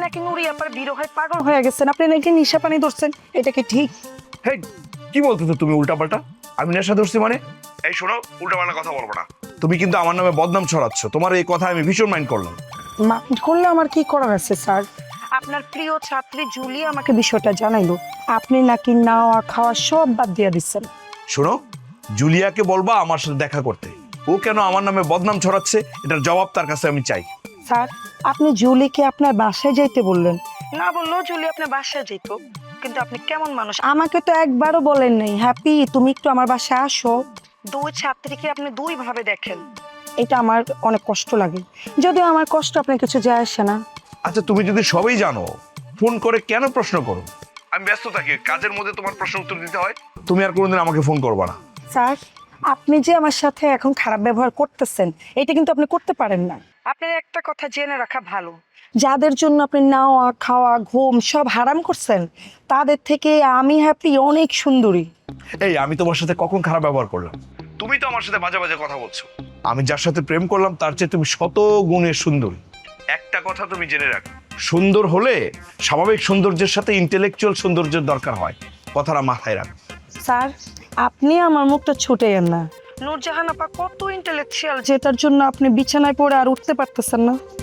নাকি নুরি আপার বিরহ হয়ে পাগল হয়ে গেছেন, আপনি নাকি নিশা পানি ধরছেন, এটা কি ঠিক? হেই, কি বলতেছো তুমি উল্টাপাল্টা? আমি নেশা ধরছি মানে? এই শোনো, উল্টাপাল্টা কথা বলবো না। তুমি কিন্তু আমার নামে বদনাম ছড়াচ্ছ। তোমার এই কথা আমি ভীষণ মাইন্ড করলাম। মাইন্ড করলে আমার কি করার আছে স্যার? আপনার প্রিয় ছাত্রী জুলি আমাকে বিষয়টা জানাইলো, আপনি নাকি নাওয়া খাওয়া সব বাদ দিয়ে দিচ্ছেন। শোনো, জুলিয়াকে বলবা আমার সাথে দেখা করতে। ও কেন আমার নামে বদনাম ছড়াচ্ছে এটার জবাব তার কাছে আমি চাই। স্যার, আপনি জুলিকে আপনার বাসায় যাইতে বললেন, না বললেও জুলি আপনার বাসায় যেত, কিন্তু আপনি কেমন মানুষ, আমাকে তো একবারও বলেন নাই হ্যাপি তুমি একটু আমার বাসায় আসো। দুই ছাত্রীকে আপনি দুই ভাবে দেখেন, এটা আমার অনেক কষ্ট লাগে, যদিও আমার কষ্ট আপনার কিছু যায় আসে না। আচ্ছা, তুমি যদি সবই জানো, ফোন করে কেন প্রশ্ন করো? আমি ব্যস্ত থাকি, কাজের মধ্যে তোমার প্রশ্ন উত্তর দিতে হয়। তুমি আর কোনোদিন আমাকে ফোন করবা না। স্যার, আপনি যে আমার সাথে এখন খারাপ ব্যবহার করতেছেন, এটা কিন্তু আপনি করতে পারেন না। আপনার একটা কথা জেনে রাখা ভালো, যাদের জন্য আপনি নাওয়া খাওয়া ঘুম সব হারাম করছেন, তাদের থেকে আমি হ্যাপি অনেক সুন্দরী। এই, আমি তোমার সাথে কখন খারাপ ব্যবহার করলাম? তুমি তো আমার সাথে বাজে বাজে কথা বলছো। আমি যার সাথে প্রেম করলাম তার চেয়ে তুমি শত গুণে সুন্দরী। একটা কথা তুমি জেনে রাখো, সুন্দর হলে স্বাভাবিক সৌন্দর্যের সাথে ইন্টেলেকচুয়াল সৌন্দর্যের দরকার হয়। কথাটা মাথায় রাখো। স্যার, আপনি আমার মুখটা ছুটেন না। নূরজাহান আপা কত ইন্টেলেকচুয়াল, যেটার জন্য আপনি বিছানায় পড়ে আর উঠতে পারতেছেন না।